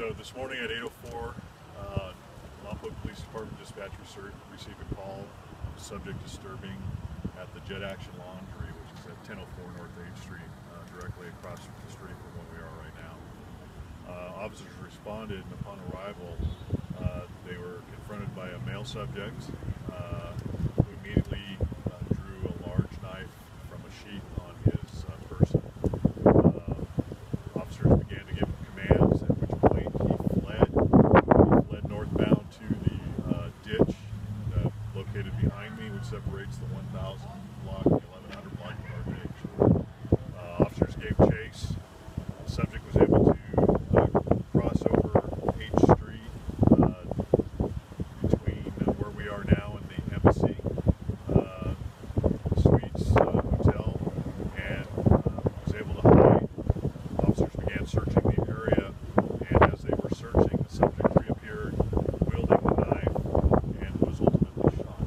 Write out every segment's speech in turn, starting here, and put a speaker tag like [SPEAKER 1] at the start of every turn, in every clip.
[SPEAKER 1] So this morning at 8:04, Lompoc Police Department dispatcher received a call of a subject disturbing at the Jet Action Laundry, which is at 1004 North 8th Street, directly across the street from where we are right now. Officers responded, and upon arrival, they were confronted by a male subject who immediately drew a large knife from a sheath on his person. Officers began to give him commands, at which point he fled northbound to the ditch located behind me, which separates the 1000 block and the 1100 block of our ditch. Officers gave chase. The subject was able to cross over 8th Street between where we are now and the Embassy Suites Hotel, and was able to hide. Officers began searching the area, and as they were searching, the subject reappeared wielding the knife and was ultimately shot.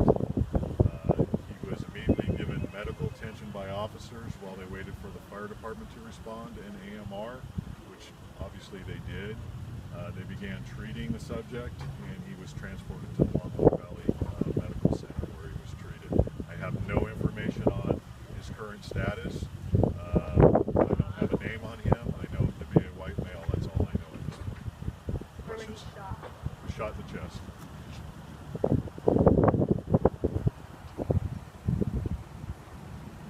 [SPEAKER 1] He was immediately given medical attention by officers while they waited for the fire department to respond and AMR, which obviously they did. They began treating the subject, and he was transported to the Lompoc Valley Medical Center where he was treated. I have no information on his current status. I don't have a name on him. I know him to be a white male. That's all I know at this point.
[SPEAKER 2] Where was he shot?
[SPEAKER 1] He was shot in the chest.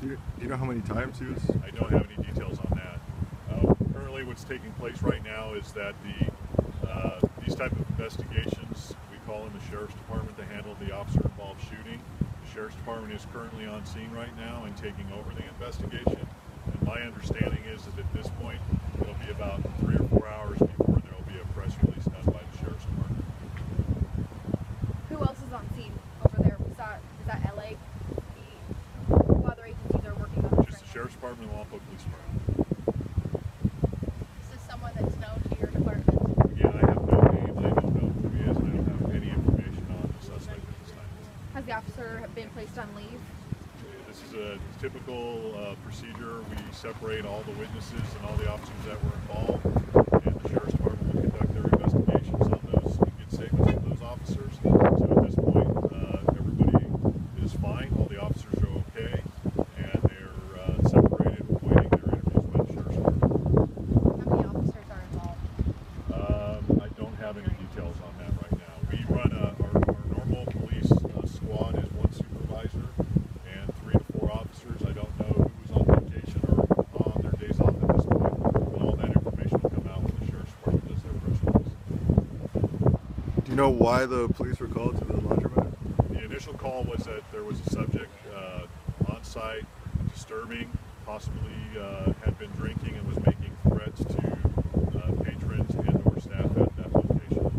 [SPEAKER 3] Do you know how many times he was?
[SPEAKER 1] I don't have any details on that. Currently what's taking place right now is that these type of investigations, we call in the Sheriff's Department to handle the officer-involved shooting. The Sheriff's Department is currently on scene right now and taking over the investigation. And my understanding is that at this point, it'll be about 3 or 4 hours before there will be a press release done by the Sheriff's Department.
[SPEAKER 2] Who else is on scene over there? Is that LA? What other agencies are working on this?
[SPEAKER 1] Just the
[SPEAKER 2] right
[SPEAKER 1] Sheriff's Department and the Lompoc Police Department.
[SPEAKER 2] now? Is this someone that's known to your department?
[SPEAKER 1] Yeah, I have no name, I don't know who he is, and I don't have any information on the suspect at this time.
[SPEAKER 2] Has the officer been placed on leave?
[SPEAKER 1] This is a typical procedure. We separate all the witnesses and all the officers that were involved, and the Sheriff's Department will conduct their investigations on those and get statements from those officers. So at this point, everybody is fine. All the officers are okay, and they're separated, waiting their interviews by the Sheriff's Department.
[SPEAKER 2] How many officers are involved?
[SPEAKER 1] I don't have any details on that right now. We run our normal police squad is 1 supervisor and 3 to 4 officers. I don't know who's on vacation or on their days off at this point, but all that information will come out when the Sheriff's Department does their press release.
[SPEAKER 3] Do you know why the police were called to the laundromat?
[SPEAKER 1] The initial call was that there was a subject on site, disturbing, possibly had been drinking and was making threats to patrons and or staff at that location.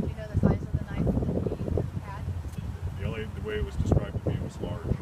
[SPEAKER 2] Do you know the size of the knife that he had?
[SPEAKER 1] The way it was described to me was large.